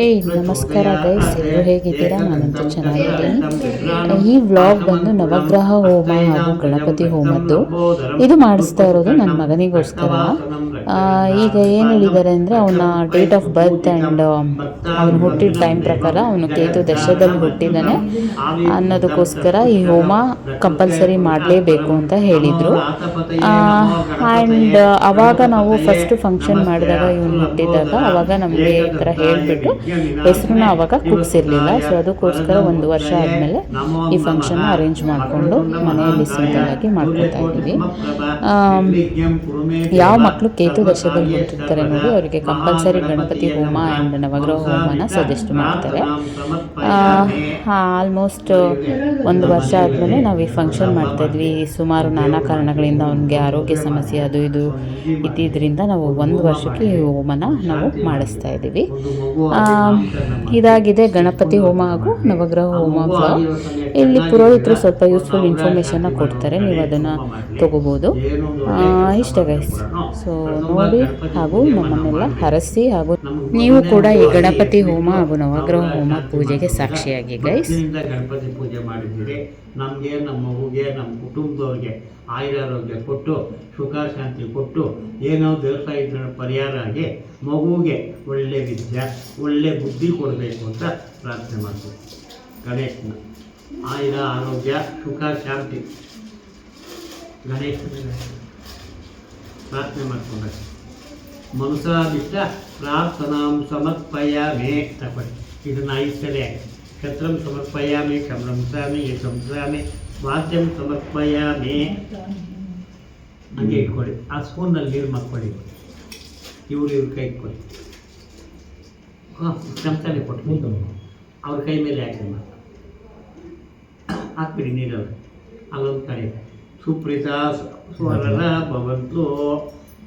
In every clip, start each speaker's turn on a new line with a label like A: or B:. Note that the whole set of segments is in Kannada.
A: ನಮಸ್ಕಾರ ಗೈಸ್, ಎಲ್ಲರೂ ಹೇಗಿದ್ದೀರಾ? ನಾನಂತೂ ಚೆನ್ನಾಗಿದ್ದೀನಿ. ಈ ವ್ಲಾಗ್ ಬಂದು ನವಗ್ರಹ ಹೋಮ ಹಾಗೂ ಗಣಪತಿ ಹೋಮದ್ದು. ಇದು ಮಾಡಿಸ್ತಾ ಇರೋದು ನನ್ನ ಮಗನಿಗೋಸ್ಕರ. ಈಗ ಏನು ಹೇಳಿದ್ದಾರೆ ಅಂದರೆ ಅವನ ಡೇಟ್ ಆಫ್ ಬರ್ತ್ ಆ್ಯಂಡ್ ಅವನು ಹುಟ್ಟಿದ ಟೈಮ್ ಪ್ರಕಾರ ಅವನು ಕೇತು ದಶದಲ್ಲಿ ಹುಟ್ಟಿದ್ದಾನೆ ಅನ್ನೋದಕ್ಕೋಸ್ಕರ ಈ ಹೋಮ ಕಂಪಲ್ಸರಿ ಮಾಡಲೇಬೇಕು ಅಂತ ಹೇಳಿದರು. ಆ್ಯಂಡ್ ಅವಾಗ ನಾವು ಫಸ್ಟ್ ಫಂಕ್ಷನ್ ಮಾಡಿದಾಗ ಇವನು ಹುಟ್ಟಿದಾಗ ಅವಾಗ ನಮಗೆ ಈ ಥರ ಹೇಳಿಬಿಟ್ಟು ಹೆಸರನ್ನ ಅವಾಗ ಕೂಗ್ಸಿರ್ಲಿಲ್ಲ. ಸೊ ಅದಕ್ಕೋಸ್ಕರ 1 ವರ್ಷ ಆದಮೇಲೆ ಈ ಫಂಕ್ಷನ್ನ ಅರೇಂಜ್ ಮಾಡಿಕೊಂಡು ಮನೆಯಲ್ಲಿ ಸಿಂಪಲ್ಲಾಗಿ ಮಾಡ್ಕೊತಾ ಇದ್ದೀವಿ. ಯಾವ ಮಕ್ಕಳು ಕೇತು ದಶದಲ್ಲಿ ಹುಟ್ಟಿರ್ತಾರೆ ನೋಡಿ, ಅವರಿಗೆ ಕಂಪಲ್ಸರಿ ಗಣಪತಿ ಹೋಮ ಆ್ಯಂಡ್ ನವಗ್ರಹ ಹೋಮನ ಸಜೆಸ್ಟ್ ಮಾಡ್ತಾರೆ. ಆಲ್ಮೋಸ್ಟ್ 1 ವರ್ಷ ಆದಮೇಲೆ ನಾವು ಈ ಫಂಕ್ಷನ್ ಮಾಡ್ತಾಯಿದ್ವಿ. ಸುಮಾರು ನಾನಾ ಕಾರಣಗಳಿಂದ ಅವನಿಗೆ ಆರೋಗ್ಯ ಸಮಸ್ಯೆ ಅದು ಇದು ಇದ್ದಿದ್ದರಿಂದ ನಾವು 1 ವರ್ಷಕ್ಕೆ ಈ ಹೋಮನ ನಾವು ಮಾಡಿಸ್ತಾ ಇದ್ದೀವಿ. ಇದಾಗಿದೆ ಗಣಪತಿ ಹೋಮ ಹಾಗೂ ನವಗ್ರಹ ಹೋಮ ಬ್ಲಾಗ್. ಇಲ್ಲಿ ಪುರೋಹಿತರು ಸ್ವಲ್ಪ ಯೂಸ್ಫುಲ್ ಇನ್ಫಾರ್ಮೇಷನ್ನ ಕೊಡ್ತಾರೆ, ನೀವು ಅದನ್ನು ತಗೋಬೋದು. ಇಷ್ಟ ಗೈಸ್. ಸೊ ನೋಡಿ ಹಾಗೂ ನಮ್ಮನ್ನೆಲ್ಲ ಹರಸಿ ಹಾಗೂ ನೀವು ಕೂಡ ಈ ಗಣಪತಿ ಹೋಮ ಹಾಗೂ ನವಗ್ರಹ ಹೋಮ ಪೂಜೆಗೆ ಸಾಕ್ಷಿಯಾಗಿ ಗೈಸ್.
B: ಗಣಪತಿ ಪೂಜೆ ಮಾಡಿದ್ದೀರಿ. ನಮಗೆ, ನಮ್ಮ ಮಗುಗೆ, ನಮ್ಮ ಕುಟುಂಬದವ್ರಿಗೆ ಆಯುರಾರೋಗ್ಯ ಕೊಟ್ಟು ಸುಖ ಶಾಂತಿ ಕೊಟ್ಟು ಏನೋ ದೇವಸ ಇದ್ರ ಪರಿಹಾರ ಆಗಿ ಮಗುವಿಗೆ ಒಳ್ಳೆ ವಿದ್ಯೆ ಒಳ್ಳೆ ಬುದ್ಧಿ ಕೊಡಬೇಕು ಅಂತ ಪ್ರಾರ್ಥನೆ ಮಾಡ್ತೀವಿ. ಗಣೇಶನ ಆಯುರ ಆರೋಗ್ಯ ಸುಖ ಶಾಂತಿ ಗಣೇಶನ ಪ್ರಾರ್ಥನೆ ಮಾಡ್ಕೊಬೇಕು. ಮನಸಾದಿಷ್ಟ ಪ್ರಾರ್ಥನಾಂ ಸಮರ್ಪಯಾಮಿ ತಗೊಳ್ಳಿ. ಇದನ್ನು 5 ಸಲ ಕ್ಷತ್ರಂ ಸಮರ್ಪಯಾಮಿ, ಕ್ಷಮ್ರಂಸಾಮಿ, ಯಶಂಸಾಮಿ, ವಾದ್ಯಂ ಸಮರ್ಪಯಾಮಿ ಹಂಗೆ ಇಟ್ಕೊಳ್ಳಿ. ಆ ಸ್ಪೂನಲ್ಲಿ ನೀರು ಮಕ್ಕೊಳ್ಳಿ. ಇವ್ರ ಕೈ ಇಟ್ಕೊಳ್ಳಿ. ಚಮಚನೆ ಕೊಟ್ಟು ಅವ್ರ ಕೈ ಮೇಲೆ ಹಾಕ್ಬಿಡಿ ನೀರಲ್ಲಿ. ಅಲ್ಲೊಂದು ಕಡೆ ಸುಪ್ರೀತ ಸ್ವರನ ಭವಂತು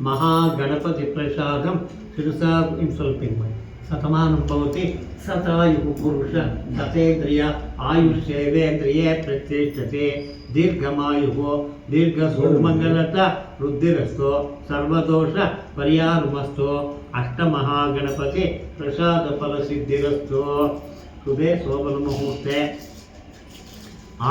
B: ಮಹಾಗಣಪತಿ ಪ್ರಸಾದಂ ಶಿರಸಾ ಸ್ವಲ್ಪ ಸತಮಾನಂ ಭವತಿ ಸತಾಯು ಪುರುಷ ಸತೇಂದ್ರಿಯ ಆಯುಷ್ಯೇವೇಂದ್ರಿಯೇ ಪ್ರತಿಷ್ಠತೆ ದೀರ್ಘಮಾಯು ದೀರ್ಘ ಸುಮಂಗಲತ ವೃದ್ಧಿರಸ್ತು ಸರ್ವದೋಷ ಪರಿಹಾರಮಸ್ತು ಅಷ್ಟಮಹಾಗಣಪತಿ ಪ್ರಸಾದ ಫಲಸಿದ್ಧಿರಸ್ತು. ಶುಭೆ ಶೋಭನ ಮುಹೂರ್ತೆ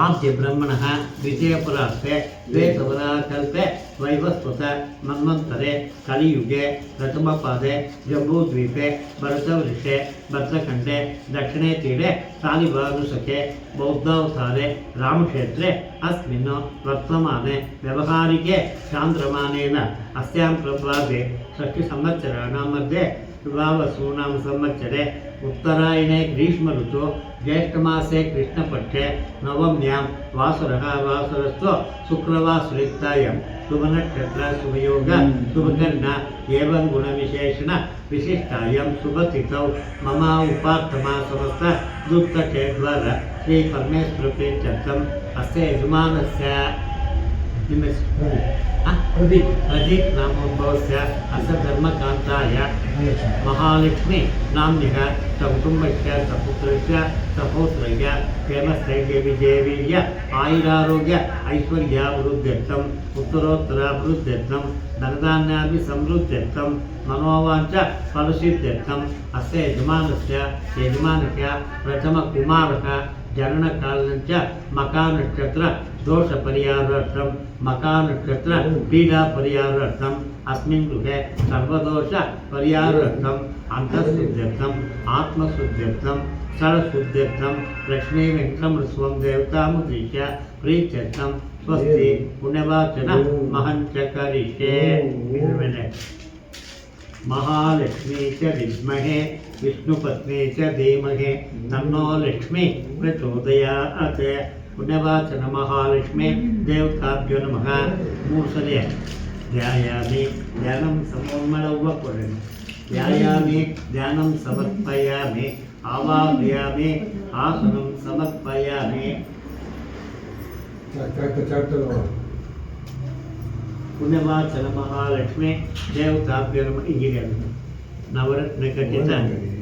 B: ಆದ್ಯ ಬ್ರಹ್ಮಣ ದ್ವಿತೀಯ ಪರಾಸ್ತೆ ದ್ವೇಷವರಾಕಲ್ಪೆ ವೈವಸ್ವತ ಮನ್ವಂತರೆ ಕಲಿಯುಗೆ ಪ್ರಥಮಪಾದೆ ಜಂಬೂದ್ವೀಪೆ ಭರತವೃಷೆ ಭದ್ರಖಂಡೆ ದಕ್ಷಿಣೇ ತೀರೆ ಶಾಲಿಭಾನುಸಖೆ ಬೌದ್ಧಾವತಾರೆ ರಾಮಕ್ಷೇತ್ರೆ ಅಸ್ಮಿನ್ ವರ್ತಮಾನೆ ವ್ಯವಹಾರಿಕೆ ಚಾಂದ್ರಮಾನೇನ ಅಸ್ಯಾಂ ಪ್ರಭಾವೆ ಷಷ್ಠಿ ಸಂವತ್ಸರಾಣಾಂ ಮಧ್ಯೆ ವಿಭಾವಸೂನಾಂ ಸಂವತ್ಸರೆ उत्तरायणे ग्रीष्म ऋतु ज्येष्ठमासे कृष्णपक्षे नवम्यां वासरः वासरस्तु शुक्रवासुरिक्तायां शुभनक्षत्र शुभयोग शुभकर्ण एवं गुणविशेषण विशिष्टायां शुभतिथौ मम उपार्थमा समस्त दुःखक्षेद्वार श्री परमेश्वरप्रीत्यर्थम् अस्य यजमानस्य प्रदीप नामोद्भवस्य अस्य धर्मकान्ताय महालक्ष्मी नाम्नः सकुटुम्बस्य सपुत्रस्य सपौत्रस्य क्षेमस्थैर्यविजयवीर्य आयुरारोग्य ऐश्वर्याभिवृद्ध्यर्थम् उत्तरोत्तराभिवृद्ध्यर्थं धनधान्याभिसमृद्ध्यर्थं मनोवाञ्च फलसिद्ध्यर्थम् अस्य यजमानस्य प्रथमकुमारः जननकालञ्च मकानक्षत्र दोषपरिहारार्थं मकानक्षत्र पीडापरिहारार्थम् अस्मिन् गृहे सर्वदोष परिहारार्थम् अन्तःशुद्ध्यर्थम् आत्मशुद्ध्यर्थं स्थलशुद्ध्यर्थं लक्ष्मी वेङ्कटमृत्स्वं देवतामुद्दिश्य प्रीत्यर्थं स्वस्ति पुण्यवाचन महञ्च करिष्ये. महालक्ष्मी च विद्महे विष्णुपत्नी च धीमहि तन्नो लक्ष्मी प्रचोदयात्. पुण्यवाचन महालक्ष्मी देवताभ्यो नमः. 3 ಸಲ ಧ್ಯಾಯಾಮಿ ಧ್ಯಾನಂ ಸಮೋನ್ಮಳವ್ವ ಕೊಡಲಿ ಧ್ಯಾಯಾಮಿ ಧ್ಯಾನಂ ಸಮರ್ಪಯಾಮಿ ಆವಾಹಯಾಮಿ ಆಸನಂ ಸಮರ್ಪಯಾಮಿ. पुण्यवाचन महालक्ष्मी देवताभ्यो नमः. ಹೀಗೆ ನವರತ್ನ ಖಚಿತ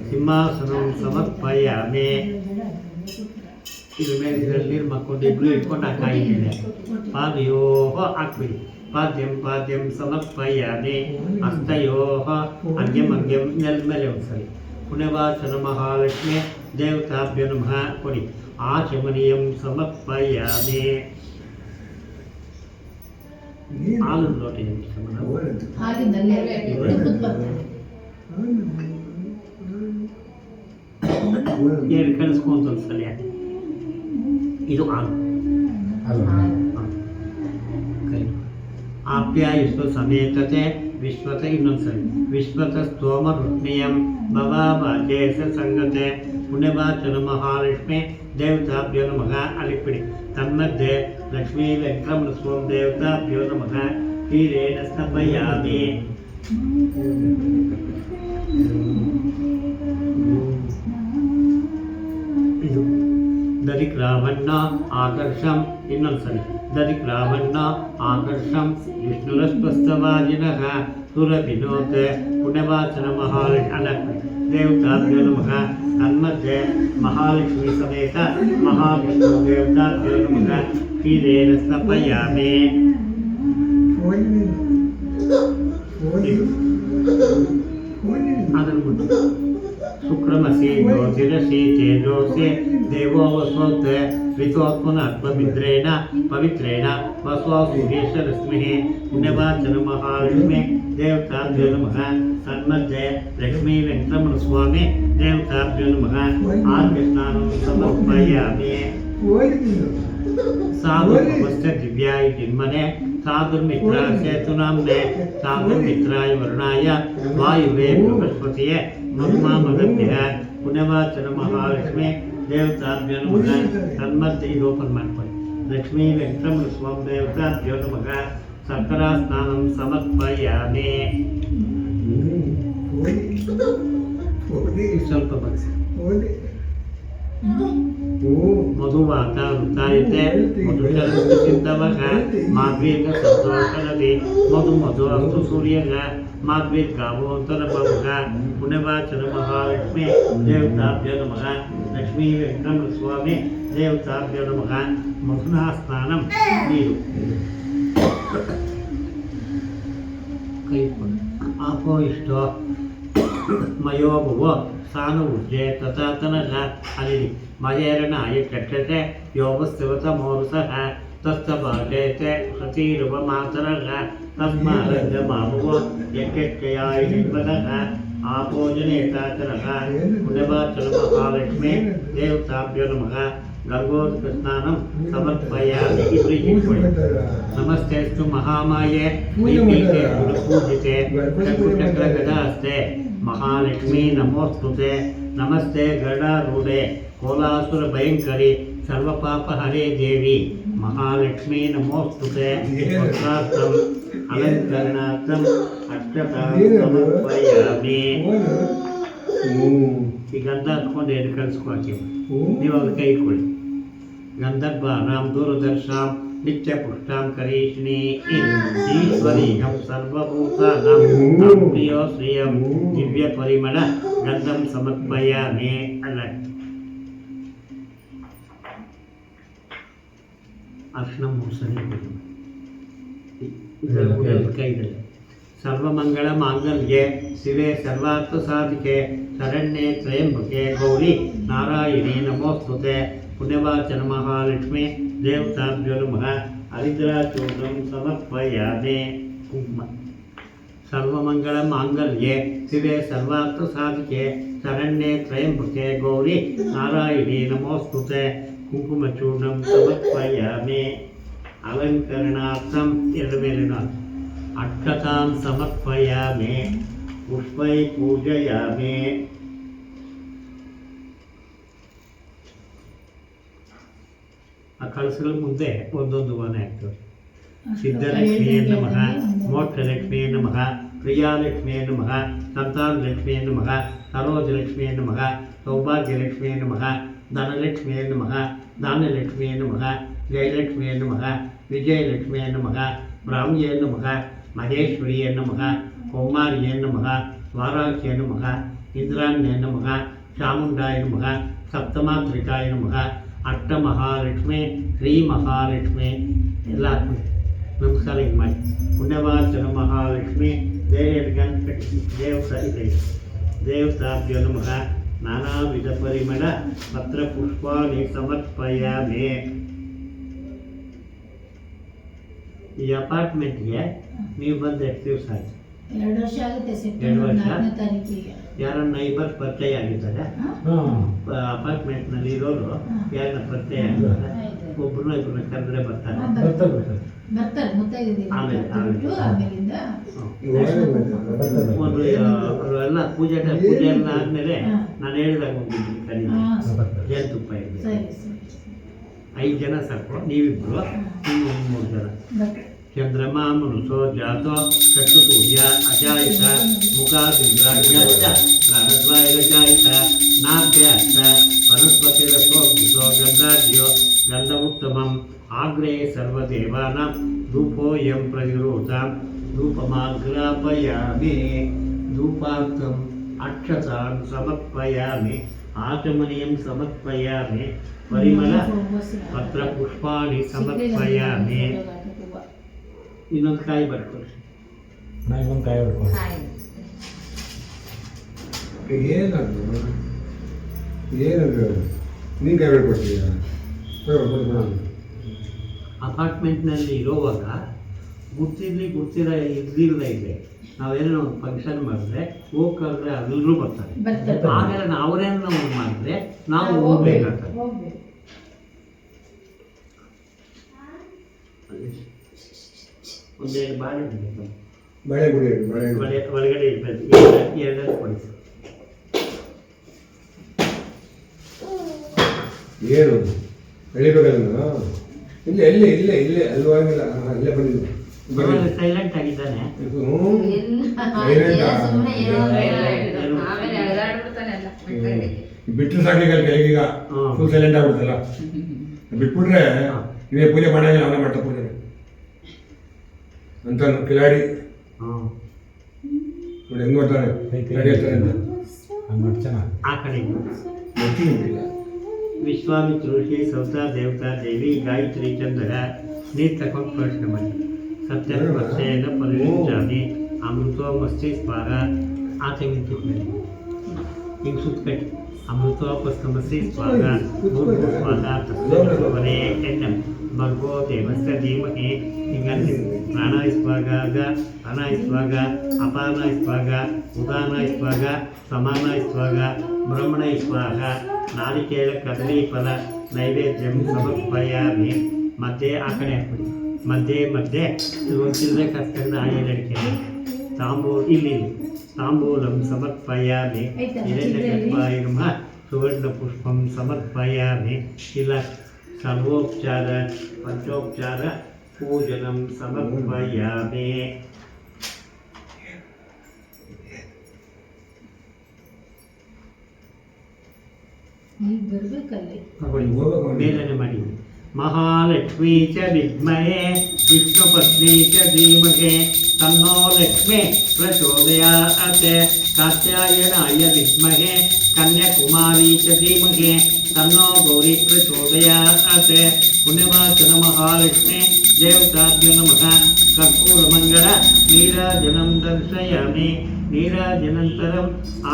B: ಸಿಂಹಾಸನಂ ಸಮರ್ಪಯಾಮಿ. ಇದ್ರ ಮೇಲೆ ಇದರಲ್ಲಿ ನೀರು ಮಕ್ಕೊಂಡು ಇಬ್ರು ಇಟ್ಕೊಂಡು ಹಾಕಿದ್ದೇನೆ. ಪಾದಯೋ ಹಾಕ್ಬಿಡಿ. ಪಾದ್ಯಂ ಪಾದ್ಯಂ ಸಮರ್ಪಯಾಮಿ. ಹಸ್ತಯೋ ಅರ್ಘ್ಯಂ ಅರ್ಘ್ಯಂ ನೆಲದ ಮೇಲೆ ಒಂದ್ಸರಿ ಪುಣ್ಯವಾಚನ ಮಹಾಲಕ್ಷ್ಮಿ ದೇವತಾಭ್ಯ ನಮಃ ಕೊಡಿ. ಆಚಮನೀಯಂ ಸಮರ್ಪಯಾಮಿ. ಹಾಲು ಲೋಟ ಎರಡು ಕಳಿಸ್ಕೊಂತ ಒಂದ್ಸಲ ಇದು ಹಾಲು ಆಪ್ಯಾಯುಸ್ವ ಸಮೇತತೆ ವಿಶ್ವತ ಇನ್ನೊಂದ್ಸರಿ ವಿಶ್ವತ ಸ್ತೋಮ ರುಕ್ಮಿಯಂ ಭವಾಚೇಶ ಸಂಗತೆ ಪುಣ್ಯವಾಚನ ಮಹಾಲಕ್ಷ್ಮಿ ದೇವತಾಭ್ಯೋ ನಮಃ ಅಲಿಪಿಡಿ. ತನ್ಮಧ್ಯೆ ಲಕ್ಷ್ಮೀ ವೆಂಕಟರಮಣ ಸ್ವಾಮಿ ದೇವತಾಭ್ಯೋ ನಮಃ ಕ್ಷೀರೇಣ ಸ್ಥಾಪಯಾಮಿ. ಇದು ದರಿಕ್ರಾವಣ್ಣ ಆಕರ್ಷಂ ಇನ್ನೊಂದ್ಸರಿ ದರಿಕ್ರಾವಣ್ಣ ಆಕರ್ಷಂ ವಿಷ್ಣುರಸ್ಪಸ್ತವಾಜಿನಃ ಸುರಭಿನೋತ್ ಪುಣ್ಯವಾಚನ ಮಹಾಲಕ್ಷ್ಮಿ ದೇವತಾಭ್ಯೋ ನಮಃ. ತನ್ಮಧ್ಯೆ ಮಹಾಲಕ್ಷ್ಮಿ ಸಮೇತ ಮಹಾವಿಷ್ಣು ದೇವತಾಭ್ಯೋ ನಮಃ ಕ್ಷೀರೇಣ ಸ್ಥಾಪಯಾಮಿ. ಅದನ್ನು ಬಿಟ್ಟು ಶುಕ್ರಮಸಿ ಜ್ಯೋತಿರಸಿ ತೇಜೋಸಿ ದೇವೋ ವಸ್ವತ್ ಋತೋತ್ಮನಾತ್ಮಮಿದ್ರೇಣ ಪವಿತ್ರೇಣ ವಸ್ವ ಸೂರ್ಯೇಶ್ವರಸ್ಮಿ ಪುಣ್ಯವಾಚನ ಮಹಾಲಕ್ಷ್ಮಿ ದೇವತಾಭ್ಯೋ ನಮಃ. ತನ್ಮಧ್ಯೆ ಲಕ್ಷ್ಮೀ ವೆಂಕಟರಮಣ ಸ್ವಾಮಿ ದೇವತಾಭ್ಯೋ ನಮಃ ಆರ್ಘ್ಯಸ್ನಾನಂ ಸಮರ್ಪಯಾಮಿ. ಸಾಧುರ್ಮಸ್ಯ ದಿವ್ಯಾಯ ಜನ್ಮನೆ ಸಾಧುರ್ಮಿತ್ರಾಯ ಸೇತುನಾಂನೆ ಸಾಧುರ್ಮಿತ್ರಾಯ ವರುಣಾಯ ವಾಯುವೇ ಬೃಹಸ್ಪತಿಯೇ ಮಧುಮಾಮಗಭ್ಯ ಪುಣ್ಯವಾಚನ ಮಹಾಲಕ್ಷ್ಮಿ ದೇವತಾಭ್ಯೋ ನಮಃ. ತನ್ಮಧ್ಯೆ ಇದು ಓಪನ್ ಮಾಡ್ಕೊಳ್ಳಿ. ಲಕ್ಷ್ಮೀ ವೆಂಕಟರಮಣ ಸ್ವಾಮಿ ದೇವತಾಭ್ಯೋ ನಮಃ ಸಕ್ಕರಾ ಸ್ನಾನಂ ಸಮರ್ಪಯಾಮಿ. ಸ್ವಲ್ಪ ಬಗ್ಸಿ. ಮಧುವಾತ ವೃತ್ತಾಯತೆ ಮಧುಶರಚಿಂತವಃ ಮಾದ್ವೇಗ ಸಂತೋಷನದಿ ಮಧು ಮಧು ಅಸ್ತು ಸೂರ್ಯಗ ಮಾದ್ವೇಗ ಗಾವೋಂತರ ಭವಃ ಪುಣ್ಯವಾಚನ ಮಹಾಲಕ್ಷ್ಮಿ ದೇವತಾಭ್ಯೋ ನಮಃ. ಲಕ್ಷ್ಮೀ ವೆಂಕಟರಮಣ ಸ್ವಾಮಿ ದೇವತಾಭ್ಯೋ ನಮಃ. ಮಧುನಾ ಸ್ನಾನಂ ನೀರು ಕೈ ಆಪೋ ಇಷ್ಟೋ ಮಯೋ ಭುವ ಸಾನು ಉಜ್ಜೆ ತಥಾತನಃ ಅಲಿಲಿ ಮಯೇರನಾಯ ಚಕ್ಷತೆ ಯೋಗಸ್ತವತ ಮೋರುಸಃ ತಸ್ತಭಾಗೇತೆ ಸತೀರುವ ಮಾತರಃ ತಸ್ಮಾರಂಗ ಮಾಭುವ ಯಕ್ಷಯಾಯ ನಿರ್ಮಲಃ ಆಪೋಜನೇತಾಚರಃ ಪುಣ್ಯವಾಚನ ಮಹಾಲಕ್ಷ್ಮಿ ದೇವತಾಭ್ಯೋ ನಮಃ. ಗಂಗೋದಕ ಸ್ನಾನಂ ಸಮರ್ಪಯಾಮಿ. ನಮಸ್ತೆಸ್ತು ಮಹಾಮಾಯೆ ದೀಪಿಕೆ ಗುರುಪೂಜಿತೆ ಚಕ್ರಗದಾಸ್ತೆ ಮಹಾಲಕ್ಷ್ಮೀ ನಮೋಸ್ತುತೆ. ನಮಸ್ತೆ ಗರುಡಾರೂಢೆ ಕೋಲಾಸುರ ಭಯಂಕರಿ ಸರ್ವಪಾಪಹರೇ ದೇವಿ ಮಹಾಲಕ್ಷ್ಮೀ ನಮೋಸ್ತುತೆ. ವಕ್ರಾರ್ಥಂ ಅಲಂಕರಣಾರ್ಥಂ ಅಕ್ಷತಾಂ ಸಮರ್ಪಯಾಮಿ. ಈ ಗಂಧ ಹಾಕ್ಕೊಂಡು ಎರಡು ಕಳಿಸ್ಕೊಳ್ತೀವಿ. ನೀವು ಅವ್ರ ಕೈ ಇಟ್ಕೊಳ್ಳಿ. ಗಂಧರ್ವಾನಾಂ ದೂರದರ್ಶಾಂ ನಿತ್ಯ ಪುಷ್ಟಾಂ ಕರೀಷ್ಣಿ ಈಶ್ವರೀಯಂ ಸರ್ವಭೂತಾನಾಂ ಪ್ರಿಯೋ ಶ್ರಿಯಂ ದಿವ್ಯ ಪರಿಮಳ ಗಂಧಂ ಸಮರ್ಪಯಾಮಿ. ಅಲ್ಲ ಅರ್ಶನ ಮೂರ್ಸನೆ ಕೈಗಳು. ಸರ್ವಮಂಗಳ ಮಾಂಗಲ್ಯೆ ಶಿವೆ ಸರ್ವಾರ್ಥ ಸಾಧಿಕೆ ಶರಣ್ಯೆ ತ್ರಯಂಬಕೆ ಗೌರಿ ನಾರಾಯಣಿ ನಮೋಸ್ತುತೆ. ಪುಣ್ಯವಾಚನ ಮಹಾಲಕ್ಷ್ಮಿ ದೇವತಾಭ್ಯೋ ನಮಃ. ಹರಿದ್ರಾಚೂರ್ಣಂ ಸಮರ್ಪಯಾಮಿ. ಕುಂಕುಮ. ಸರ್ವಮಂಗಳ ಮಾಂಗಲ್ಯೆ ಶಿವೆ ಸರ್ವಾರ್ಥ ಸಾಧಿಕೆ ಶರಣ್ಯೆ ತ್ರಯಂಬಕೆ ಗೌರಿ ನಾರಾಯಣಿ ನಮೋಸ್ತುತೆ. ಕುಂಕುಮಚೂರ್ಣಂ ಸಮರ್ಪಯಾಮಿ. ಅಲಂಕರಣಾರ್ಥಂ ಎರಡು ಮೇಲಿನ ಅಕ್ಷತಾಂ ಸಮರ್ಪಯಾಮಿ. ಪುಷ್ಪೈ ಪೂಜಯಾಮಿ. ಆ ಕಳಸಗಳ ಮುಂದೆ ಒಂದೊಂದು ಮನೆ ಆಗ್ತದೆ. ಸಿದ್ಧಲಕ್ಷ್ಮಿಯೇ ನಮಃ, ಮೋಕ್ಷಲಕ್ಷ್ಮಿಯೇ ನಮಃ, ಪ್ರಿಯಾಲಕ್ಷ್ಮಿಯೇ ನಮಃ, ಸಂತಾನಲಕ್ಷ್ಮಿಯೇ ನಮಃ, ಸರೋಜಲಕ್ಷ್ಮಿಯೇ ನಮಃ, ಸೌಭಾಗ್ಯಲಕ್ಷ್ಮಿಯೇ ನಮಃ, ಧನಲಕ್ಷ್ಮಿಯೇ ನಮಃ, ಧಾನ್ಯಲಕ್ಷ್ಮಿಯೇ ನಮಃ, ಜಯಲಕ್ಷ್ಮಿಯೇ ನಮಃ, ವಿಜಯಲಕ್ಷ್ಮಿಯೇ ನಮಃ, ಬ್ರಾಹ್ಮ್ಯೇ ನಮಃ, ಮಹೇಶ್ವರಿಯೇ ನಮಃ, ಕೌಮಾರ್ಯೇ ನಮಃ, ವಾರಾಕ್ಯೇ ನಮಃ, ಇಂದ್ರಾಣ್ಯೇ ನಮಃ, ಚಾಮುಂಡಾಯ ನಮಃ, ಸಪ್ತಮಾತ್ರಿಕಾಯ ನಮಃ, ಅಷ್ಟಮಹಾಲಕ್ಷ್ಮಿ, ಶ್ರೀ ಮಹಾಲಕ್ಷ್ಮಿ ಎಲ್ಲ ನಮಸ್ಕಾರ ಹಿಂಗೆ ಮಾಡಿ. ಪುಣ್ಯವಾಚನ ಮಹಾಲಕ್ಷ್ಮಿ ದೇವರಿಗೆ ದೇವಸ್ಥಾನ ದೇವತಾಭ್ಯೋ ನಮಃ ನಾನಾವಿಧ ಪರಿಮಳ ಪತ್ರ ಪುಷ್ಪಾಣಿ ಸಮರ್ಪಯಾಮಿ. ಈ ಅಪಾರ್ಟ್ಮೆಂಟ್ಗೆ ನೀವು ಬಂದು ಎಷ್ಟು ದಿವಸ ಆಯ್ತು?
C: 2 ವರ್ಷ ಆಗುತ್ತೆ.
B: 2
C: ಸೆಪ್ಟೆಂಬರ್
B: ವರ್ಷ?
C: 4ನೇ ತಾರೀಕಿಗೆ.
B: ಯಾರೋ ನೈಬರ್ ಪರಿಚಯ ಆಗಿದ್ದಾರೆ ಅಪಾರ್ಟ್ಮೆಂಟ್ನಲ್ಲಿ ಇರೋರು ಯಾರನ್ನ ಪರಿಚಯ ಆಗಿದ್ದಾರೆ? ಒಬ್ಬರು ಇಬ್ಬರನ್ನ ಕರೆದ್ರೆ ಬರ್ತಾರೆ.
C: ಬರ್ತಾರೆ ಮುತ್ತೈದಿದ್ದೀರಿ
B: ಆಮೇಲೆ
C: ಆಮೇಲಿಂದ
B: ಒಂದು ಎಲ್ಲ ಪೂಜೆ ಎಲ್ಲ ಆದ್ಮೇಲೆ ನಾನು ಹೇಳಿದಾಗ ಹೋಗಿದ್ದೀನಿ ಕರೀಲಿ ಜೇನುತುಪ್ಪ ಇದೆ.
C: ಸರಿ ಸರಿ
B: 5 ಜನ ಸಾಕು, ನೀವಿಬ್ರು, ನೀವು 3 ಜನ. ಚಂದ್ರಮಾ ಮನುಸೋ ಜಾತೋ ಚಕ್ಷುಪೂಜ ಅಜಾಯಿತ ಮುಖಾದಿಂದ್ರಾಜ್ಞಾಚ ಪ್ರಾಣದ್ವಾಯಜಾಯಿತ ನಾಭ್ಯಾಸ್ತ ವನಸ್ಪತಿರಸೋ ಗಂಧಾಢ್ಯೋ ಗಂಧಮುತ್ತಮಂ ಆಗ್ರೇ ಸರ್ವದೇವಾನಾಂ ಧೂಪೋಯಂ ಪ್ರತಿರೋಧಾಂ ಧೂಪಮಾಗ್ರಾಪಯಾಮಿ. ಧೂಪಾರ್ಥಂ ಅಕ್ಷತಾನ್ ಸಮರ್ಪಯಾಮಿ. ಆಚಮನೀಯಂ ಸಮರ್ಪಯಾಮಿ. ಪರಿಮಳ ಪತ್ರ ಪುಷ್ಪಾಣಿ ಸಮರ್ಪಯಾಮಿ. ಇನ್ನೊಂದು ಕಾಯಿ ಬರ್ಕೊಳ್ಳಿ.
D: ಇನ್ನೊಂದು ಕಾಯಿ ಬರ್ಕೊಳ್ಳಿ.
E: ಏನದು ನೀನು ಕಾಯಿ ಬರ್ಕೊಡ್ತೀಯ?
B: ಅಪಾರ್ಟ್ಮೆಂಟ್ನಲ್ಲಿ ಇರೋವಾಗ ಗುರ್ತಿರ ಇರಲಿಲ್ಲ ಇದೆ. ನಾವೇನೋ ಒಂದು ಫಂಕ್ಷನ್ ಮಾಡಿದ್ರೆ ಹೋಗ್ಕಾದ್ರೆ ಎಲ್ಲರೂ ಬರ್ತಾರೆ. ಆಮೇಲೆ ಅವರೇನೋ ಮಾಡಿದ್ರೆ ನಾವು ಹೋಗ್ಬೇಕಾಗ್ತದೆ. ಒಂದೆರಡು ಬಾಳೆ ಒಳಗಡೆ ಇರ್ತದೆ. ಎರಡಲ್ಲಿ ಕೊಡಿಸಿ.
E: ಏನು ಎಳಿಬೇಕಲ್ಲ? ಇಲ್ಲ ಇಲ್ಲೇ ಇಲ್ಲೇ ಇಲ್ಲೇ ಅಲ್ವಾಗಿಲ್ಲ, ಇಲ್ಲೇ ಬಂದಿದ್ದು.
B: ಸೈಲೆಂಟ್ ಆಗಿದ್ದಾನೆ.
E: ಬಿಟ್ಟರೆ ಸಾಕಾಗಲ್ಲ ಕೆಳಗೀಗ, ಫುಲ್ ಸೈಲೆಂಟ್ ಆಗ್ಬಿಡ್ತಲ್ಲ. ಬಿಟ್ಬಿಟ್ರೆ ಇವೇ ಪೂಜೆ ಮಾಡಂಗಿಲ್ಲ, ಅವನೇ ಮಾಡ್ತಾ ಪೂಜೆ ಅಂತ ಕಿಲಾಡಿ ನೋಡಿ ಹೆಂಗ್ ಮಾಡ್ತಾನೆ, ಕಿಲಾಡಿ ಹೇಳ್ತಾನೆ ಅಂತ
B: ಆ ಕಡೆ ವಿಶ್ವಾಮಿತ್ರ ಋಷಿ ಸೌತಾ ದೇವತಾ ದೇವಿ ಗಾಯತ್ರಿ ಚಂದ್ರ ನೀರು ತಗೊಂಡು ಪ್ರಶ್ನೆ ಮಾಡಿ ಸತ್ಯಪಕ್ಷೇನ ಪರಿವಿಂಚಾಮಿ ಅಮೃತೋ ಮಸ್ತಿ ಸ್ವಾಹ. ಆಚೆ ನಿಂತಿದ್ಮೇಲೆ ಹಿಂಗೆ ಸುತ್ತಕಟ್ಟಿ ಅಮೃತೋಪಸ್ತಮಸ್ತಿ ಸ್ವಾಹ ಸ್ವಾಹ ತಸ್ವರೇ ಎಣ್ಣಂ ಭರ್ಗೋ ದೇವಸ್ಯ ಧೀಮಹಿ. ಹಿಂಗಂದ್ರೆ ಪ್ರಾಣಾಯ ಸ್ವಾಗ ಪ್ರಾಣಾಯ ಸ್ವಾಗ ಅಪಾನಾಯ ಸ್ವಾಗ ಉದಾನಾಯ ಸ್ವಾಗ ಸಮಾನಾಯ ಸ್ವಾಗ ಬ್ರಹ್ಮಣಾಯ ಸ್ವಾಗ. ನಾರಿಕೇಳ ಕದಲಿ ಫಲ ನೈವೇದ್ಯಂ ಸಮರ್ಪಯಾಮಿ. ಮಧ್ಯೆ ಆ ಕಡೆ ಹಾಕ್ಬಿಡಿ. ಮಧ್ಯೆ ಒಂದು ಚಿಲ್ಲರೆ ಕಸ್ಕೊಂಡು ಆಯಿಲ್ ಅಡಿಕೆ ಇಲ್ಲಿ ತಾಂಬೂಲಂ ಸಮರ್ಪಯಾಮಿ. ಹಿರಣ್ಯಗರ್ಭಾಯಿರ್ಮ ಸುವರ್ಣ ಪುಷ್ಪಂ ಸಮರ್ಪಯಾಮಿ. ಇಲ್ಲ ಸರ್ವೋಪಚಾರ ಪಂಚೋಪಚಾರ ಪೂಜನಂ ಸಮರ್ಪಯಾಮಿ.
C: ಈಗ ಬರ್ಬೇಕಲ್ಲಿ
B: ಮೇಲನೆ ಮಾಡಿ. ಮಹಾಲಕ್ಷ್ಮೀ ಚ ವಿದ್ಮಹೇ ವಿಷ್ಣುಪತ್ನಿ ಚ ಧೀಮಹಿ ತನ್ನೋ ಲಕ್ಷ್ಮೀ ಪ್ರಚೋದಯಾತ್. ಕಾತ್ಯಾಯನಾಯ ವಿದ್ಮಹೇ ಕನ್ಯಾಕುಮಾರಿ ಚ ಧೀಮಹಿ ತನ್ನೋ ಗೌರಿ ಪ್ರಚೋದಯಾತ್. ಪುಣ್ಯವಾಚನ ಮಹಾಲಕ್ಷ್ಮೀ ದೇವತಾಭ್ಯೋ ನಮಃ. ಕರ್ಪೂರಮಂಗಳ ನೀರಾಜನಂ ದರ್ಶಯಾಮಿ. ನೀರಾಜನಂತರಂ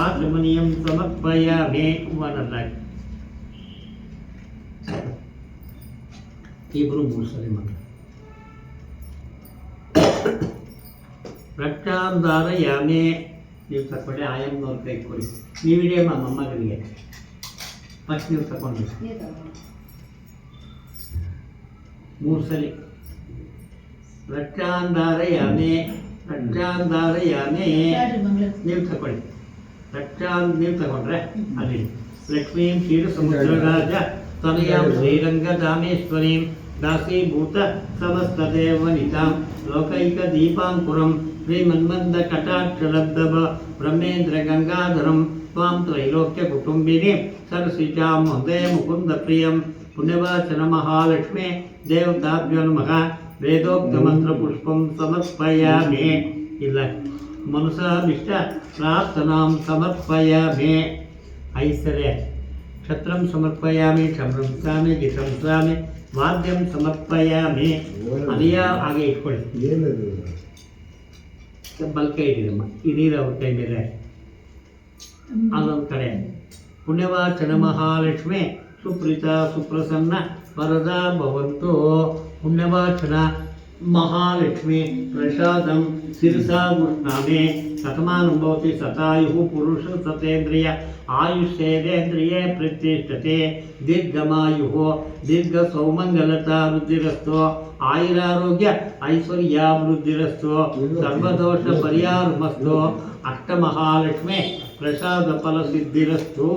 B: ಆಚಮನೀಯಂ ಸಮರ್ಪಯಾಮಿ. ವನರಾಜ್ ಇಬ್ಬರು 3 ಸಲ ಮಾತ್ರ. ರಕ್ಷಾಂಧಾರಯಾಮಿ. ನೀವು ತಗೊಂಡೆ ಆಯಮ್ಮನವ್ರ ಕೈ ಕೊಡಿ. ನೀವಿಡೇ ಮೊಮ್ಮಗನಿಗೆ ಫಸ್ಟ್ ನೀವು ತಗೊಂಡು 3 ಸಲ ರಕ್ಷಾಂಧಾರಯಾಮಿ. ನೀವು ತಗೊಳ್ಳಿ. ನೀವು ತಗೊಂಡ್ರೆ ಅಲ್ಲಿ ಲಕ್ಷ್ಮೀಂ ಕ್ಷೀರ ಸಮುದ್ರರಾಜ ತನಯಾಂ ಶ್ರೀರಂಗಧಾಮೇಶ್ವರೀಂ ದಾಸೀಭೂತ ಸಮಸ್ತದೇವನಿತಾಂ ಲೋಕೈಕ ದೀಪಾಂಕುರಂ ಶ್ರೀಮನ್ಮಂದ ಕಟಾಕ್ಷಲಬ್ಧವ ಬ್ರಹ್ಮೇಂದ್ರ ಗಂಗಾಧರಂ ತ್ವಾಂ ತ್ರೈಲೋಕ್ಯ ಕುಟುಂಬಿನಿ ಸರಸಿಜಾಂ ಹೃದಯ ಮುಕುಂದ ಪ್ರಿಯಂ. ಪುಣ್ಯವಾಚನ ಮಹಾಲಕ್ಷ್ಮೀ ದೇವತಾಭ್ಯೋ ನಮಃ. ವೇದೋಕ್ತ ಮಂತ್ರ ಪುಷ್ಪಂ ಸಮರ್ಪಯಾಮಿ. ಇಲ್ಲ ಮನಸಾಭಿಷ್ಟ ಪ್ರಾರ್ಥನಾಂ ಸಮರ್ಪಯಾಮಿ. 5 ಸಲ ಕ್ಷತ್ರಂ ಸಮರ್ಪಯಾಮಿ. ಕ್ಷಮ್ರಂಸಾಮಿ ಗಿತಂಸಾಮಿ ವಾದ್ಯಂ ಸಮರ್ಪಯಾಮಿ. ಅಲಿಯ ಹಾಗೆ ಇಟ್ಕೊಳ್ಳಿ.
E: ಏನದು
B: ಬಲ್ಕೈ ಇಟ್ಟಿದಮ್ಮ. ಈ ನೀರು ಅವ್ರ ಕೈ ಮೇಲೆ ಅದೊಂದು ಕಡೆ. ಪುಣ್ಯವಾಚನ ಮಹಾಲಕ್ಷ್ಮಿ ಸುಪ್ರೀತ ಸುಪ್ರಸನ್ನ ವರದಾ ಭವಂತು. ಪುಣ್ಯವಾಚನ ಮಹಾಲಕ್ಷ್ಮಿ ಪ್ರಸಾದಂ ಶಿರಸಾ ಉಷ್ಣಾಮೆ ಶತಮಾನಂ ಭವತಿ ಶತಾಯುಃ ಪುರುಷ ಸತೇಂದ್ರಿಯ ಆಯುಷ್ಯೇಂದ್ರಿಯೇ ಪ್ರತಿಷ್ಠತೆ ದೀರ್ಘಮಾಯುಃ ದೀರ್ಘ ಸೌಮಂಗಲತಾ ವೃದ್ಧಿರಸ್ತು ಆಯುರಾರೋಗ್ಯ ಐಶ್ವರ್ಯಾಭಿವೃದ್ಧಿರಸ್ತು ಸರ್ವದೋಷ ಪರಿಹಾರಮಸ್ತು ಅಷ್ಟಮಹಾಲಕ್ಷ್ಮಿ ಪ್ರಸಾದ ಫಲಸಿದ್ಧಿರಸ್ತು.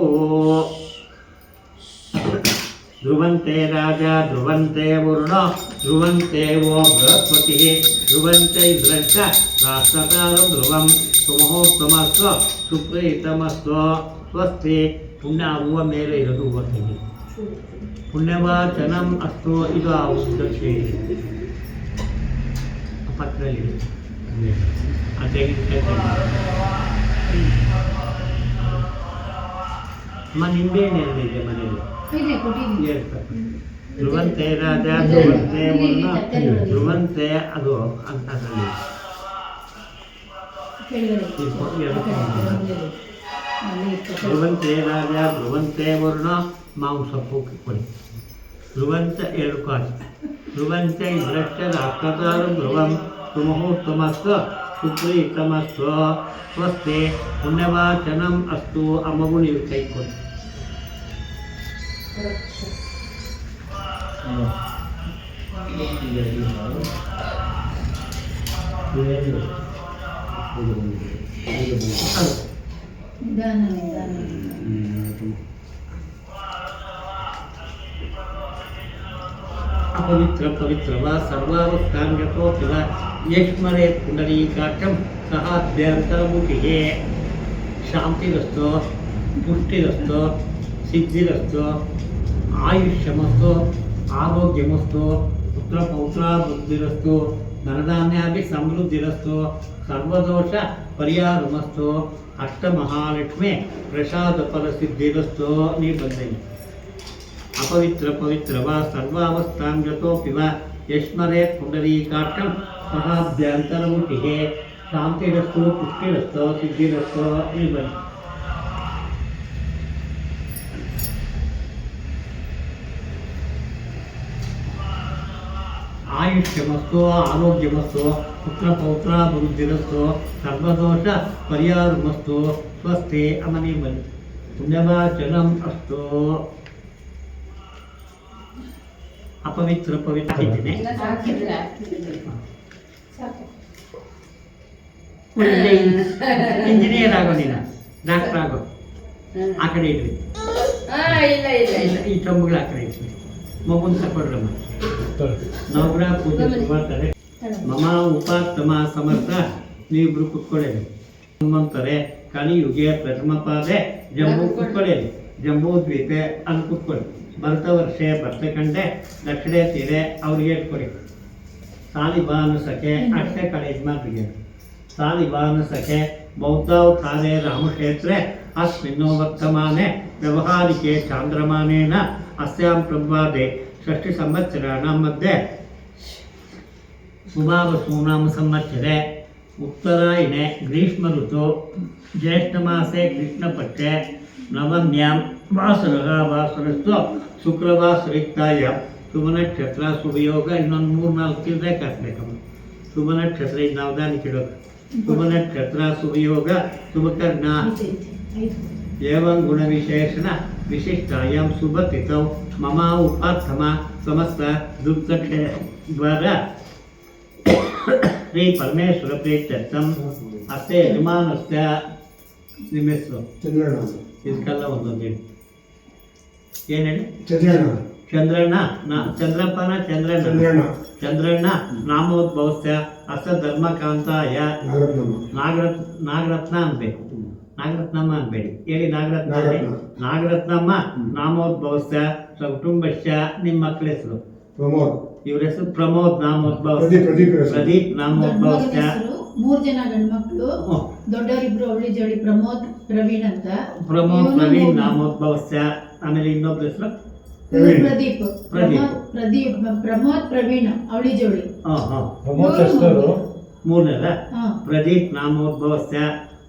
B: ಧ್ರುವಂತೆ ರಾಜ ಧ್ರುವಂತೆ ವರುಣ ಧ್ರುವಂತೆ ವೋ ಬೃಹಸ್ಪತಿ ಧ್ರುವಂತೆ ಇಂದ್ರಶ್ಚ ರಾಷ್ಟ್ರಕಾರಂ ಧ್ರುವಂ ಸುಮಹೋತ್ತಮಸ್ವ ಸುಪ್ರೀತಮಸ್ವ ಸ್ವಸ್ತಿ. ಪುಣ್ಯ ಹೂವ ಮೇಲೆ ಇರೋದು ಹೂವ ತೆಗಿ. ಪುಣ್ಯವಾಚನಂ ಅಸ್ತು. ಇದು ಆ ಉದ್ದಕ್ಷೆ ಪಕ್ಕದಲ್ಲಿ ನಿಂಬೆಹಣ್ಣು ಮನೆಯಲ್ಲಿ
C: ಇಲ್ಲೇ ಕೊಟ್ಟಿದ್ದೀನಿ.
B: ಹೇಳ್ತಾರೆ. ಧ್ರುವಂತೆ ರಾಜ ಧ್ರುವಂತೆ ವರುಣ ಧ್ರುವಂತೆ ಅದು ಅಂತ ಧ್ರುವಂತೆ ರಾಜ ಧ್ರುವಂತೆ ವರುಣ ಮಾವು ಸೊಪ್ಪು ಕೊಡಿ. ಧ್ರುವಂತ 2 ಕಾಸು. ಧ್ರುವಂತೆ ಇಂದ್ರಶ್ಚ ರಾಷ್ಟ್ರಕಾರಂ ಧ್ರುವಂ ಸುಮಹೋತ್ತಮಸ್ವ ಸುಪ್ರೀತಮಸ್ವ ಸ್ವಸ್ತಿ. ಪುಣ್ಯವಾಚನಂ ಅಸ್ತು. ಆ ಮಗು ನೀವು ಕೈ ಕೊಡಿ.
C: ನಿಧಾನ ನಿಧಾನ.
B: ಅಪವಿತ್ರ ಪವಿತ್ರವ ಸರ್ವಾವಸ್ಥಾಂಗತೋಪಿವ ಯಶ್ಮರೆ ಪುಂಡರೀಕಾಕ್ಷಂ ಸಹಾಭ್ಯಂತರಮುಖಿಗೆ ಶಾಂತಿರಸ್ತು ಪುಷ್ಟಿರಸ್ತು ಸಿದ್ಧಿರಸ್ತು ಆಯುಷ್ಯಮಸ್ತು ಆರೋಗ್ಯಮಸ್ತು ಪುತ್ರಪೌತ್ರಾಭಿವೃದ್ಧಿರಸ್ತು ಧನಧಾನ್ಯಾಭಿ ಸಮೃದ್ಧಿರಸ್ತು ಸರ್ವದೋಷ ಪರಿಹಾರಮಸ್ತು ಅಷ್ಟಮಹಾಲಕ್ಷ್ಮಿ ಪ್ರಸಾದ ಫಲಸಿದ್ಧಿರಸ್ತು. ನೀ ಬಂದೈ. ಅಪವಿತ್ರ ಪವಿತ್ರವ ಸರ್ವಾವಸ್ಥಾಂಗತೋಪಿವ ಯಶ್ಮರೆ ಪುಂಡರೀಕಾಕ್ಷಂ ಸಹಾಭ್ಯಂತರಮುಖಿಗೆ ಶಾಂತಿರಸ್ತು ಪುಷ್ಟಿರಸ್ತು ಸಿದ್ಧಿರಸ್ತು. ನೀ ಬನ್ನಿ. ಆಯುಷ್ಯಮಸ್ತು ಆರೋಗ್ಯಮಸ್ತು ಪುತ್ರಪೌತ್ರಾಭಿವೃದ್ಧಿರಸ್ತು ಸರ್ವದೋಷ ಪರಿಹಾರಮಸ್ತು ಸ್ವಸ್ತಿ. ಅಮನಿ ಬನ್ನಿ. ಪುಣ್ಯವಾಚನಂ ಅಸ್ತು. ಅಪವಿತ್ರ ಪವಿತ್ರ ಇದ್ದೀನಿ. ಒಳ್ಳೆ ಇಂಜಿನಿಯರ್ ಆಗೋ ನೀನು, ಡಾಕ್ಟರ್ ಆಗೋ. ಆ ಕಡೆ ಇಡ್ರಿ. ಈ ಚೊಂಬುಗಳು ಆ ಕಡೆ ಇಡ್ರಿ. ಮಗುನ್ ತಗೊಳ್ರಮ್ಮ. ನವಗ್ರಹ ಪೂಜೆ ಮಾಡ್ತಾರೆ. ಮಮ ಉಪಾತ್ತಮ ಸಮರ್ಥ. ನೀವಿಬ್ರು ಕುತ್ಕೊಳ್ಳೇರಿ. ಹನುಮಂತರೆ ಕಲಿಯುಗೆ ಪ್ರಥಮ ಪಾದೆ ಜಂಬೂ ಕುತ್ಕೊಳ್ಳೇರಿ. ಜಂಬೂ ದ್ವೀಪೆ ಅಲ್ಲಿ ಕುತ್ಕೊಳ್ಳಿ. ಭರತ ವರ್ಷೆ ಭರ್ತಖಂಡೆ ದಕ್ಷಿಣೆ ತೀರೆ ಅವ್ರಿಗೆ ಇಟ್ಕೊಡಿ. ಸಾಲಿಬಾನ ಸಖೆ ಅಷ್ಟೇ ಕಡೆ ಯಜಮಾನ್ರಿಗೆ. ಸಾಲಿಬಾನ ಸಖೆ ಬೌದ್ಧಾವತಾರೆ ರಾಮಕ್ಷೇತ್ರೆ ಅಸ್ಮಿನ್ನೋ ವರ್ತಮಾನೆ ವ್ಯವಹಾರಿಕೆ ಚಾಂದ್ರಮಾನೇನ ಅಸ್ಯಾಂ ಪ್ರಭಾದೆ ಷಷ್ಠಿ ಸಂವತ್ಸರಾಣಾಂ ಮಧ್ಯೆ ಸುಭಾವಸೂನಾಮ ಸಂವತ್ಸರೆ ಉತ್ತರಾಯಣೆ ಗ್ರೀಷ್ಮ ಋತು ಜ್ಯೇಷ್ಠ ಮಾಸೆ ಕೃಷ್ಣಪಕ್ಷೆ ನವಮ್ಯಾಂ ವಾಸರಸ್ತು ಶುಕ್ರವಾಸರಿಕ್ತಾಯ ಶುಭ ನಕ್ಷತ್ರ ಶುಭಯೋಗ. ಇನ್ನೊಂದು 3-4 ತಿಳ್ಬೇಕು ಹಾಕ್ಬೇಕಮ್ಮ. ಶುಭ ನಕ್ಷತ್ರ ಇದು ನಾವು ದಾನಿಗೆ ಇಡೋದು. ಶುಭ ನಕ್ಷತ್ರ ಶುಭಯೋಗ ಶುಭಕರ್ಣ ಏವಂ ಗುಣ ವಿಶೇಷಣ ವಿಶಿಷ್ಟಾಯಾಂ ಶುಭ ತಿಥೌ ಮಮ ಉಪಾತ್ತಮ ಸಮಸ್ತ ದುರ್ದಕ್ಷೆ ದ್ವಾರ ಶ್ರೀ ಪರಮೇಶ್ವರ ಪ್ರೀತ್ಯರ್ಥಂ ಅಷ್ಟೇ ಯಜಮಾನಸ್ಯ. ನಿಮ್ಮ ಹೆಸರು ಇದಕ್ಕೆಲ್ಲ ಒಂದೊಂದು ಹೇಳಿ. ಏನು ಹೇಳಿ? ಚಂದ್ರಣ್ಣ ಚಂದ್ರಪ್ಪನ ಚಂದ್ರಣ್ಣ ನಾಮೋದ್ಭವಸ್ಯ ಅಸ ಧರ್ಮಕಾಂತಾಯ ನಾಗರತ್ನ ಅನ್ಬೇಕು. ನಾಗರತ್ನಮ್ಮ ಅನ್ಬೇಡಿ. ಹೇಳಿ ನಾಗರತ್ನಮ್ಮ ನಾಮೋದ್ಭವಸ್ಯ ಕುಟುಂಬಸ್ಯ. ನಿಮ್ಮ ಮಕ್ಕಳ ಹೆಸರು? ಇವ್ರ ಹೆಸರು ಪ್ರಮೋದ್ ನಾಮೋದ್ಭವಸ್ಯ ಪ್ರದೀಪ್ ನಾಮೋದ್ಭವಸ್ಯ.
C: 3 ಜನ ಗಂಡು ಮಕ್ಕಳು. ದೊಡ್ಡವರಿಬ್ರು ಅವಳಿ ಜೋಡಿ ಪ್ರಮೋದ್ ಪ್ರವೀಣ್ ಅಂತ.
B: ಪ್ರಮೋದ್ ಪ್ರವೀಣ್ ನಾಮೋದ್ಭವಸ್ಯ. ಆಮೇಲೆ ಇನ್ನೊಬ್ಬ ಹೆಸರು
C: ಪ್ರದೀಪ್. ಪ್ರಮೋದ್ ಪ್ರವೀಣ್ ಅವಳಿ ಜೋಡಿ.
B: ಮೂರನೇದ ಪ್ರದೀಪ್ ನಾಮೋದ್ಭವಸ್ಯ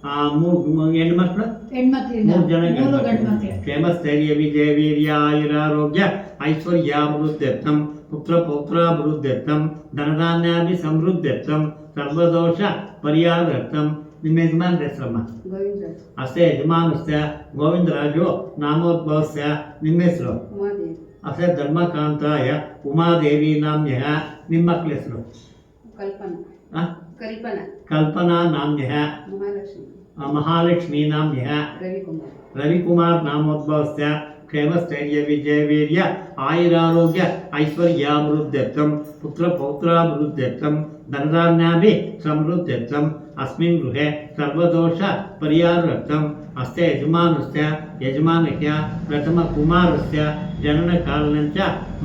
B: ಹೆಣ್ಮಕ್ಳು
C: ಹೆಣ್ಮಕ್ಳಿಲ್ಲ,
B: 3 ಜನ
C: 3 ಗಂಡು ಮಕ್ಳು.
B: ಕ್ಷೇಮ ಸ್ಥೈರ್ಯ ವಿಜಯ ವೀರ್ಯ ಆಯುರಾರೋಗ್ಯ ಐಶ್ವರ್ಯಾಭಿವೃದ್ಧ್ಯರ್ಥಂ ಪುತ್ರ ಪೌತ್ರಾಭಿವೃದ್ಧ್ಯರ್ಥಂ ಧನಧಾನ್ಯಾಭಿ ಸಮೃದ್ಧ್ಯರ್ಥಂ ಸರ್ವದೋಷ ಪರಿಹಾರಾರ್ಥಂ. ನಿಮ್ಮ ಯಜಮಾನ್ರ ಹೆಸರಮ್ಮ? ಅಷ್ಟೇ ಯಜಮಾನಸ್ಯ ಗೋವಿಂದರಾಜು ನಾಮೋದ್ಭವಸ್ಯ. ನಿಮ್ಮ ಹೆಸರು? ಅಷ್ಟೇ ಧರ್ಮಕಾಂತಾಯ ಉಮಾದೇವಿ ನಾಮ್ಯ. ನಿಮ್ಮ ಮಕ್ಕಳ ಹೆಸರು? ಕಲ್ಪನಾ ನಾಮ್ಯ. ಮಹಾಲಕ್ಷ್ಮೀ ನಾಮ್ಯ. ರವಿಕುಮಾರ್ ನಾಮೋದ್ಭವಸ್ಯ. ಕ್ಷೇಮಸ್ಥೈರ್ಯ ವಿಜಯ ವೀರ್ಯ ಆಯುರಾರೋಗ್ಯ ಐಶ್ವರ್ಯಾಭಿವೃದ್ಧ್ಯರ್ಥಂ ಪುತ್ರ ಪೌತ್ರಾಭಿವೃದ್ಧ್ಯರ್ಥಂ ಧನಧಾನ್ಯಾಭಿ ಸಮೃದ್ಧ್ಯರ್ಥಂ अस्मिन् गृहे सर्वदोष परिहारार्थम् अस्ते यजमानस्य यजमानस्य प्रथमकुमारस्य जननकारणञ्च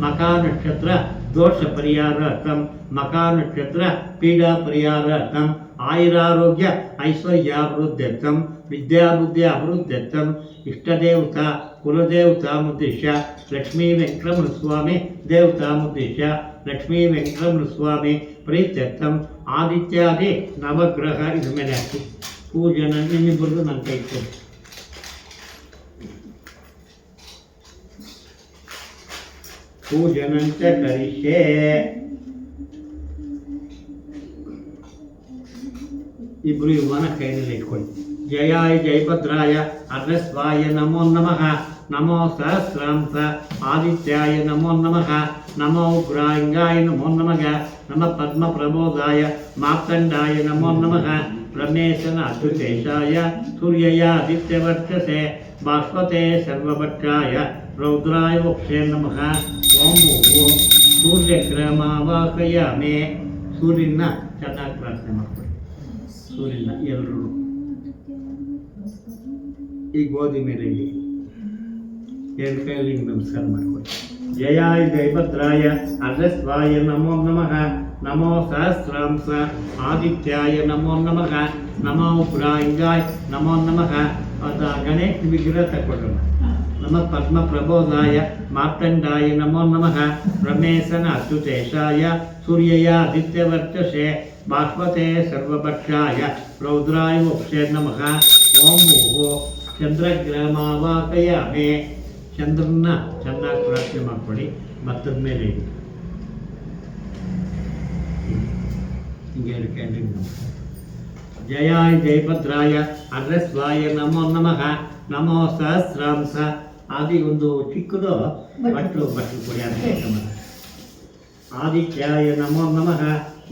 B: मकानक्षत्र दोषपरिहारार्थं मकानक्षत्र पीडापरिहारार्थम् आयुरारोग्य ऐश्वर्याभिवृद्ध्यर्थं विद्याबुद्धि अभिवृद्ध्यर्थम् इष्टदेवता कुलदेवतामुद्दिश्य लक्ष्मी वेङ्कटरमणस्वामी देवतामुद्दिश्य लक्ष्मी वेङ्कटरमणस्वामी प्रीत्यर्थम् ಆದಿತ್ಯಾದಿ ನವಗ್ರಹ ಇದ್ರ ಮೇಲೆ ಹಾಕಿ ಪೂಜನ ಇನ್ನಿಬ್ಬರದು ನನ್ನ ಕೈ ಕೊಡಿ. ಪೂಜನಂಚ ಕರಿಷ್ಯೆ. ಇಬ್ರು ಇವನ ಕೈನಲ್ಲಿ ಇಟ್ಕೊಳ್ಳಿ. ಜಯಾಯ ಜಯಭದ್ರಾಯ ಅರ್ಧಸ್ವಾಯ ನಮೋ ನಮಃ. ನಮೋ ಸಹಸ್ರಾಂಸ ಆದಿತ್ಯಾಯ ನಮೋ ನಮಃ. ನಮೋ ಉಗ್ರಾಂಗಾಯ ನಮೋ ನಮಃ. ನಮಃ ಪದ್ಮಪ್ರಬೋಧಾಯ ಮಾರ್ತಂಡಾಯ ನಮೋ ನಮಃ. ಬ್ರಹ್ಮೇಶನ ಅಚ್ಯುತೇಶಾಯ ಸೂರ್ಯಯ ಆದಿತ್ಯವರ್ಚಸೆ ಬಾಷ್ಪತೆ ಸರ್ವಭಕ್ಷಾಯ ರೌದ್ರಾಯ ವಕ್ಷೇ ನಮಃ. ಓಂ ಸೂರ್ಯಗ್ರಹಮಾವಾಹಯಾಮಿ. ಸೂರ್ಯನ ಚೆನ್ನಾಗಿ ಪ್ರಾರ್ಥನೆ ಮಾಡ್ಕೊಳ್ಳಿ. ಸೂರ್ಯನ ಎಲ್ಲರೂ ಈ ಗೋಧಿ ಮೇಲೆ ಇಲ್ಲಿ 2 ಕೈಯಲ್ಲಿ ನಮಸ್ಕಾರ ಮಾಡ್ಕೊಳ್ಳಿ. ಜಯಾಯ ಜಯಭದ್ರಾಯ ಅರ್ಧಸ್ವಾಯ ನಮೋ ನಮಃ. ನಮೋ ಸಹಸ್ರಾಂಸ ಆದಿತ್ಯಾಯ ನಮೋ ನಮಃ. ನಮೋ ಉಗ್ರಾಂಗಾಯ ನಮೋ ನಮಃ. ಗಣೇಶ ವಿಗ್ರಹ ತಗೊಳ್ಳೋಣ. ನಮ ಪದ್ಮಪ್ರಬೋಧಾಯ ಮಾರ್ತಂಡಾಯ ನಮೋ ನಮಃ. ರಮೇಶನ ಅಚ್ಯುತೇಶಾಯ ಸೂರ್ಯಯ ಆದಿತ್ಯವರ್ಚಸೆ ಬಾಷ್ಪತೆ ಸರ್ವಭಕ್ಷಾಯ ರೌದ್ರಾಯ ವಕ್ಷೇ ನಮಃ. ಓಂ ಚಂದ್ರಗ್ರಹಮಾವಾಹಯಾಮಿ. ಚಂದ್ರನ ಚೆನ್ನಾಗಿ ಪ್ರಾರ್ಥನೆ ಮಾಡ್ಕೊಳ್ಳಿ. ಮತ್ತದ ಮೇಲೆ ಹಿಂಗೆ ಕ್ಯಾಂಡಿಂಗ್. ಜಯಾಯ ಜಯಭದ್ರಾಯ ಅರ್ಧಸ್ವಾಯ ನಮೋ ನಮಃ. ನಮೋ ಸಹಸ್ರಾಂಸ ಆದಿ ಒಂದು ಚಿಕ್ಕದು ಬಟ್ಲು ಕೊಡಿ. ಆದಿತ್ಯಾಯ ನಮೋ ನಮಃ.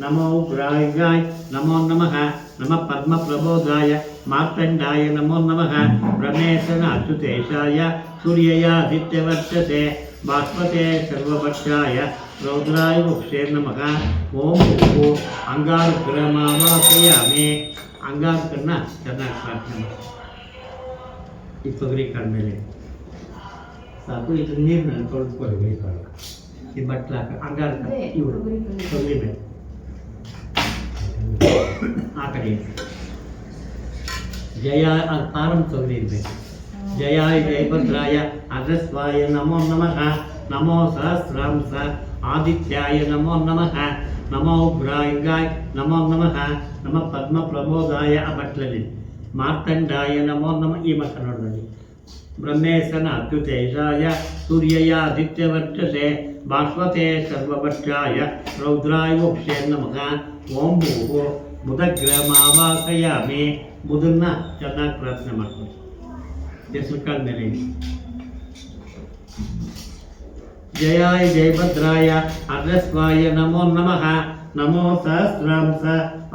B: ನಮೋ ಉಗ್ರಾಂಗಾಯ ನಮೋ ನಮಃ. ನಮಃ ಪದ್ಮಪ್ರಬೋಧಾಯ ಮಾರ್ತಂಡಾಯ ನಮೋ ನಮಃ. ರಮೇಶನ ಅಚ್ಯುತೇಶಾಯ ಸೂರ್ಯಯ ಆದಿತ್ಯವರ್ಚಸೆ ಬಾಷ್ಪತೆ ಸರ್ವಭಕ್ಷಾಯ ರೌದ್ರಾಯ ವಕ್ಷೇ ನಮಃ. ಓಂ ಅಂಗಾರಗ್ರಹಮಾವಾಹಯಾಮಿ. ಅಂಗಾರಕನ್ನ ಚೆನ್ನಾಗಿ ಪ್ರಾರ್ಥನೆ ಮಾಡಿ. ಈ ತೊಗರಿ ಕಾಳು ಮೇಲೆ ಸಾಕು. ಇದು ನೀರಿನಲ್ಲಿ ತೊಳೆದುಕೊಳ್ಳಿ. ಈ ಬಟ್ಲ ಅಂಗಾರಕ ಇವರು ತೊಗರಿ ಮೇಲೆ ಆ ಕಡೆ ಜಯ ತಾರಂ ತೊಗರಿ ಇರಬೇಕು. ಜಯಾಯ ಜಯಭದ್ರಾಯ ಅರ್ಧಸ್ವಾಯ ನಮೋ ನಮಃ. ನಮೋ ಸಹಸ್ರಾಂಸ ಆದಿತ್ಯಾಯ ನಮೋ ನಮಃ. ನಮೋ ಉಗ್ರಾಂಗಾಯ ನಮೋ ನಮಃ. ನಮ ಪದ್ಮಪ್ರಬೋಧಾಯ ಆ ಬಟ್ಲಲ್ಲಿ ಮಾರ್ತಂಡಾಯ ನಮೋ ನಮಃ. ಈ ಮಕ್ಕ ನೋಡ್ರಲ್ಲಿ ಬ್ರಹ್ಮೇಶನ ಅಚ್ಯುತೇಶಾಯ ಸೂರ್ಯಯ ಆದಿತ್ಯವರ್ಚಸೆ ಬಾಷ್ಪತೆ ಸರ್ವಭಕ್ಷಾಯ ರೌದ್ರಾಯ ವಕ್ಷೇ ನಮಃ. ಓಂ ಬುಧಗ್ರಹಮಾವಾಹಯಾಮಿ. ಬುಧನ್ನ ಚೆನ್ನಾಗಿ ಪ್ರಾರ್ಥನೆ ಮಾಡ್ಕೊಳ್ಳಿ. ಹೆಸರು ಕಾಲ ಮೇಲೆ ಜಯಾಯ ಜಯಭದ್ರಾಯ ಅರ್ಧಸ್ವಾಯ ನಮೋ ನಮಃ. ನಮೋ ಸಹಸ್ರಾಂಸ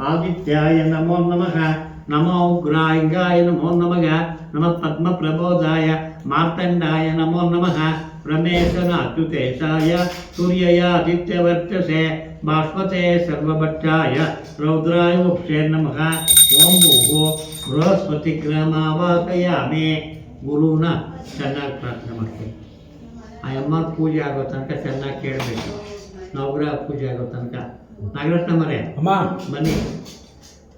B: ಆದಿತ್ಯಾಯ ನಮೋ ನಮಃ. ನಮೋ ಉಗ್ರಾಂಗಾಯ ನಮೋ ನಮಃ. ನಮಃ ಪದ್ಮಪ್ರಬೋಧಾಯ ಮಾರ್ತಂಡಾಯ ನಮೋ ನಮಃ. ರಮೇಶನ ಅಚ್ಯುತೇಶಾಯ ಸೂರ್ಯಯ ಆದಿತ್ಯವರ್ಚಸೆ ಬಾಷ್ಪತೆ ಸರ್ವಭಕ್ಷಾಯ ರೌದ್ರಾಯ ವಕ್ಷೇ ನಮಃ. ಓಂ ಬೃಹಸ್ಪತಿ ಗ್ರಹಮಾವಾಹಯಾಮಿ. ಗುರುನ ಚೆನ್ನಾಗಿ ಪ್ರಾರ್ಥನೆ ಮಾಡ್ತೀವಿ. ಆ ಅಮ್ಮ ಪೂಜೆ ಆಗೋ ತನಕ ಚೆನ್ನಾಗಿ ಕೇಳಬೇಕು. ನವಗ್ರಹ ಪೂಜೆ ಆಗೋ ತನಕ ನಾಗರತ್ನ ಮರೆ
D: ಅಮ್ಮ
B: ಬನ್ನಿ.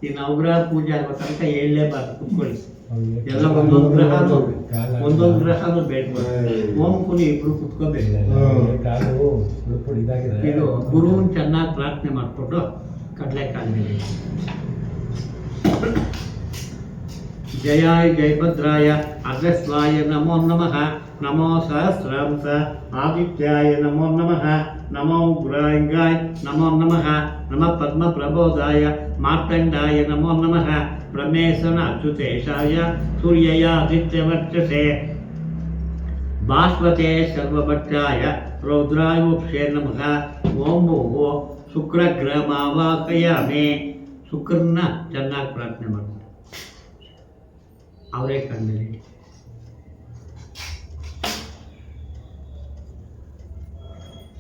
B: ಈ ನವಗ್ರಹ ಪೂಜೆ ಆಗೋ ತನಕ ಹೇಳಲೇಬಾರ್ದು. ಕುತ್ಕೊಳ್ಳಿ. ಎಲ್ಲ ಒಂದೊಂದು ಗ್ರಹನೂ ಬೇಡ್ಬೋದು. ಓಂ ಕುನಿ ಇಬ್ರು ಕುತ್ಕೋಬೇಕು. ಇದು ಗುರುವನ್ ಚೆನ್ನಾಗಿ ಪ್ರಾರ್ಥನೆ ಮಾಡಿಕೊಂಡು ಕಡಲೆಕಾಳು ಮೇಲೆ जयाय जयभद्राय अग्रस्वाय नमो नमः नमो सहस्रांश आदित्याय नमो नमः नमो उग्राय नमो नमः नमः पद्मप्रबोधाय मार्तण्डाय नमो नमः ब्रह्मेशन अच्युतेशाय सूर्यय आदित्यवर्चसे भास्वते सर्वभट्टाय रौद्राय वक्षे नमः ओम भूः शुक्रग्रहमावाहयामि शुक्रನ ಚೆನ್ನಾಗಿ ಪ್ರಾರ್ಥನೆ ಮಾಡ್ತಾರೆ ಅವರೇ ಕಣ್ಣಲ್ಲಿ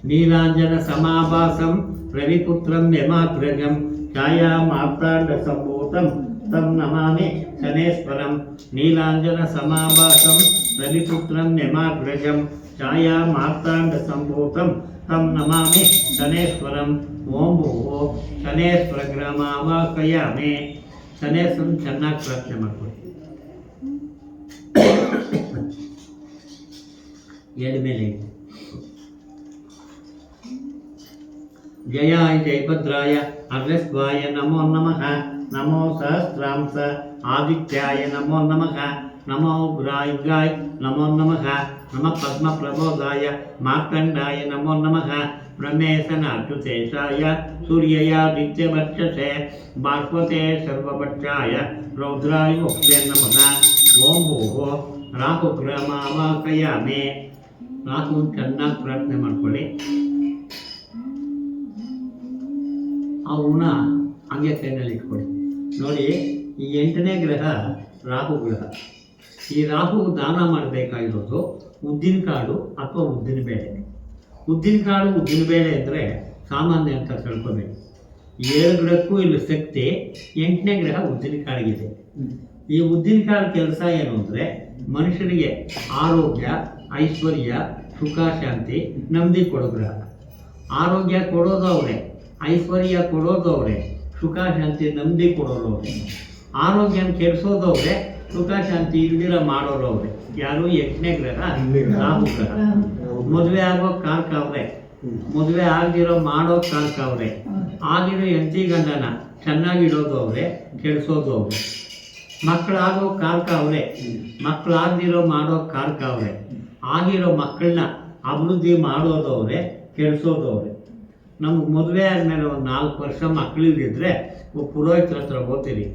B: नीलांजन समाभासं रविपुत्रं यमाग्रजं छाया मार्तांड संभूतं तं नमामि शनेश्वरं नीलांजन समाभासं रविपुत्रं यमाग्रजं छाया मार्तांड संभूतं तं नमामि शनेश्वरं ओम भूः शनेश्वर ग्रहमावाहयामि शनेश्वरन ಚೆನ್ನಾಗಿ ಪ್ರಾರ್ಥನೆ ಮಾಡ್ಕೊಳ್ಳಿ ಎಡಮೇಲೆ जयाय जयभद्राय अग्रस्वाय नमो नमः नमो सहस्रांश आदित्याय नमो नमः नमो उग्राय नमो नमः नमः पद्मप्रबोधाय मार्तण्डाय नमो नमः ब्रह्मेशन अच्युतेशाय सूर्ययादित्यवर्चसे भास्वते सर्वभट्टाय रौद्राय वक्षे नमः ओम भूः राहुग्रहमावाहयामि राहु ಚೆನ್ನಾಗಿ ಪ್ರಾರ್ಥನೆ ಮಾಡ್ಕೊಳ್ಳಿ ಅವನ್ನ ಹಂಗೆ ಕೈನಲ್ಲಿ ಇಟ್ಕೊಳ್ಳಿ ನೋಡಿ ಈ 8ನೇ ಗ್ರಹ ರಾಹು ಗ್ರಹ ಈ ರಾಹು ದಾನ ಮಾಡಬೇಕಾಗಿರೋದು ಉದ್ದಿನಕಾಳು ಅಥವಾ ಉದ್ದಿನಬೇಳೆ ಉದ್ದಿನಕಾಳು ಉದ್ದಿನಬೇಳೆ ಅಂದರೆ ಸಾಮಾನ್ಯ ಅಂತ ತಿಳ್ಕೊಬೇಕು 7 ಗ್ರಹಕ್ಕೂ ಇಲ್ಲಿ ಶಕ್ತಿ 8ನೇ ಗ್ರಹ ಉದ್ದಿನಕಾಳಿಗಿದೆ ಈ ಉದ್ದಿನಕಾಳು ಕೆಲಸ ಏನು ಅಂದರೆ ಮನುಷ್ಯನಿಗೆ ಆರೋಗ್ಯ ಐಶ್ವರ್ಯ ಸುಖ ಶಾಂತಿ ನೆಮ್ಮದಿ ಕೊಡೋ ಗ್ರಹ ಆರೋಗ್ಯ ಕೊಡೋದು ಅವರೇ ಐಶ್ವರ್ಯ ಕೊಡೋದವ್ರೆ ಸುಖ ಶಾಂತಿ ನೆಮ್ಮದಿ ಕೊಡೋರವ್ರೆ ಆರೋಗ್ಯನ ಕೆಡಿಸೋದವ್ರೆ ಸುಖ ಶಾಂತಿ ಇಲ್ದಿರ ಮಾಡೋರವ್ರೆ ಯಾರು 8ನೇ ಗ್ರಹ ರಾಹು ಗ್ರಹ ಮದುವೆ ಆಗೋ ಕಾಲ್ಕವ್ರೆ ಮದುವೆ ಆಗದಿರೋ ಮಾಡೋ ಕಾಲ್ಕವ್ರೆ ಆಗಿರೋ ಹೆಂಡತಿ ಗಂಡನ ಚೆನ್ನಾಗಿಡೋದವ್ರೆ ಕೆಡಿಸೋದವ್ರೆ ಮಕ್ಕಳಾಗೋ ಕಾಲ್ಕವ್ರೆ ಮಕ್ಕಳಾಗದಿರೋ ಮಾಡೋ ಕಾಲ್ಕವ್ರೆ ಆಗಿರೋ ಮಕ್ಕಳನ್ನ ಅಭಿವೃದ್ಧಿ ಮಾಡೋದವ್ರೆ ಕೆಡಿಸೋದವ್ರೆ ನಮಗೆ ಮದುವೆ ಆದಮೇಲೆ ಒಂದು 4 ವರ್ಷ ಮಕ್ಕಳಿದ್ದಿದ್ರೆ ಪುರೋಹಿತರ ಹತ್ರ ಹೋಗ್ತೀರಿ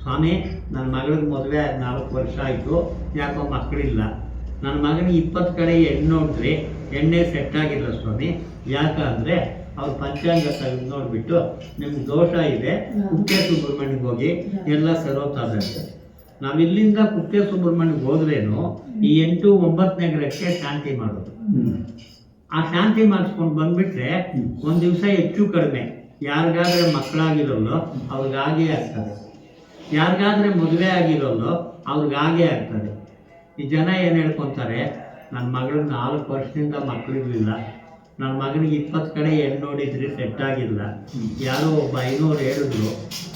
B: ಸ್ವಾಮಿ ನನ್ನ ಮಗಳಿಗೆ ಮದುವೆ ಆದ 4 ವರ್ಷ ಆಯಿತು ಯಾಕೋ ಮಕ್ಕಳಿಲ್ಲ ನನ್ನ ಮಗನಿಗೆ 20 ಕಡೆ ಹೆಣ್ಣು ನೋಡಿದ್ರಿ ಎಣ್ಣೆ ಸೆಟ್ ಆಗಿಲ್ಲ ಸ್ವಾಮಿ ಯಾಕಂದರೆ ಅವ್ರು ಪಂಚಾಂಗ ತೆಗೆದು ನೋಡಿಬಿಟ್ಟು ನಿಮ್ಗೆ ದೋಷ ಇದೆ ಕುಕ್ಕೆ ಸುಬ್ರಹ್ಮಣ್ಯಗೆ ಹೋಗಿ ಎಲ್ಲ ಸರೋತಾದಂತೆ ನಾವು ಇಲ್ಲಿಂದ ಕುಕ್ಕೆ ಸುಬ್ರಹ್ಮಣ್ಯಗೆ ಹೋದ್ರೇನು ಈ 8, 9ನೇ ಗ್ರಹಕ್ಕೆ ಶಾಂತಿ ಮಾಡೋದು ಆ ಶಾಂತಿ ಮಾಡಿಸ್ಕೊಂಡು ಬಂದ್ಬಿಟ್ರೆ ಒಂದು ದಿವಸ ಹೆಚ್ಚು ಕಡಿಮೆ ಯಾರಿಗಾದ್ರೆ ಮಕ್ಕಳಾಗಿರೋಲ್ಲೋ ಅವ್ರಿಗಾಗೇ ಆಗ್ತದೆ ಯಾರಿಗಾದ್ರೆ ಮದುವೆ ಆಗಿರೋಲ್ಲೋ ಅವ್ರಿಗಾಗೇ ಆಗ್ತದೆ ಈ ಜನ ಏನು ಹೇಳ್ಕೊತಾರೆ ನನ್ನ ಮಗಳಿಗೆ 4 ವರ್ಷದಿಂದ ಮಕ್ಕಳಿರಲಿಲ್ಲ ನನ್ನ ಮಗನಿಗೆ 20 ಕಡೆ ಹೆಣ್ಣು ನೋಡಿದ್ರಿ ಸೆಟ್ ಆಗಿಲ್ಲ ಯಾರೋ ಒಬ್ಬ 500 ಹೇಳಿದ್ರು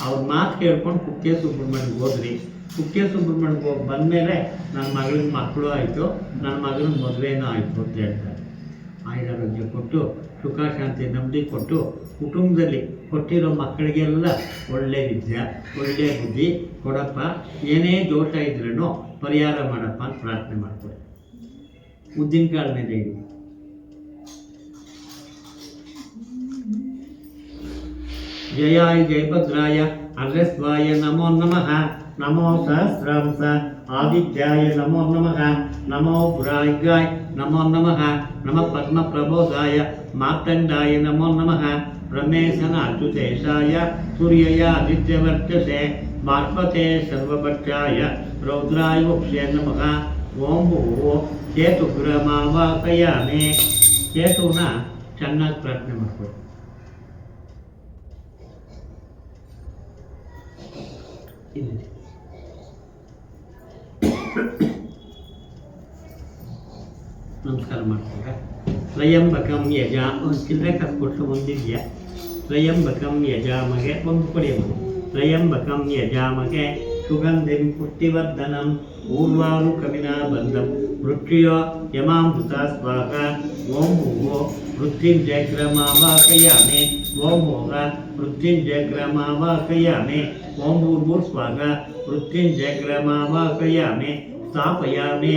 B: ಅವ್ರ ಮಾತು ಕೇಳ್ಕೊಂಡು ಕುಕ್ಕೆ ಸುಬ್ರಹ್ಮಣ್ಯಗೆ ಹೋದ್ರಿ ಕುಕ್ಕೆ ಸುಬ್ರಹ್ಮಣ್ಯಗೆ ಹೋಗಿ ಬಂದಮೇಲೆ ನನ್ನ ಮಗಳಿಗೆ ಮಕ್ಕಳು ಆಯಿತು ನನ್ನ ಮಗನಿಗೆ ಮದುವೆನೂ ಆಯಿತು ಅಂತ ಹೇಳ್ತಾರೆ ಆಯುರಾರೋಗ್ಯ ಕೊಟ್ಟು ಸುಖ ಶಾಂತಿ ನೆಮ್ಮದಿ ಕೊಟ್ಟು ಕುಟುಂಬದಲ್ಲಿ ಕೊಟ್ಟಿರೋ ಮಕ್ಕಳಿಗೆಲ್ಲ ಒಳ್ಳೆ ವಿದ್ಯೆ ಒಳ್ಳೆ ಬುದ್ಧಿ ಕೊಡಪ್ಪ ಏನೇ ದೋಷ ಇದ್ರೂ ಪರಿಹಾರ ಮಾಡಪ್ಪ ಅಂತ ಪ್ರಾರ್ಥನೆ ಮಾಡ್ಕೊಳ್ಳಿ ಉದ್ದಿನಕಾಳು ಮೇಲೆ ಇಡಿ जयाय जयभद्राय अग्रस्वाय नमो नमः नमो सहस्रांश आदित्याय नमो नमः नमो उग्राय नमो नमः नमः पद्मप्रबोधाय मार्तण्डाय नमो नमः ब्रह्मेशन अच्युतेशाय सूर्यय आदित्यवर्चसे भास्वते सर्वभट्टाय रौद्राय वक्षे नमः ओम भूः केतुग्रहमावाहयामि केतुನ ಚೆನ್ನಾಗಿ ಪ್ರಾರ್ಥನೆ ಮಾಡ್ಕೊಳ್ಳಿ ನಮಸ್ಕಾರ ಮಾಡ್ತೀರಾ ತ್ರಯಂಬಕಂ ಯಜಾ ಒಂದು ಚಿಲ್ಲರೆ ಕಸ್ಕೊಟ್ಟು ಒಂದಿದೆಯಾ ತ್ರಯಂಬಕಂ ಯಜಾಮಗೆ ಒಂದು ಪಡೆಯಬಹುದು ತ್ರಯಂಬಕಂ ಯಜಾಮಗೆ ಸುಗಂಧಿಂ ಪುಷ್ಟಿವರ್ಧನಂ ಊರ್ವಾರು ಕವಿನಾ ಬಂಧಂ ವೃಕ್ಷಿಯೋ ಯಮಾಮೃತ ಸ್ವಾಹ ಓಂ ಭೂವೋ ವೃದ್ಧಿಂ ಜಯಗ್ರಮಾವಾಹಯಾಮಿ ಓಂ ಭೋಗ ಮೃತ್ಯುಂಜಯಗ್ರಾಮಾವಾಕಯಾಮಿ ಓಂ ಭೂರ್ಭುರ್ ಸ್ವಾಗ ಮೃತ್ಯುಂಜಯಗ್ರಾಮಾವಾಕಯಾಮಿ ಸ್ಥಾಪಯಾಮಿ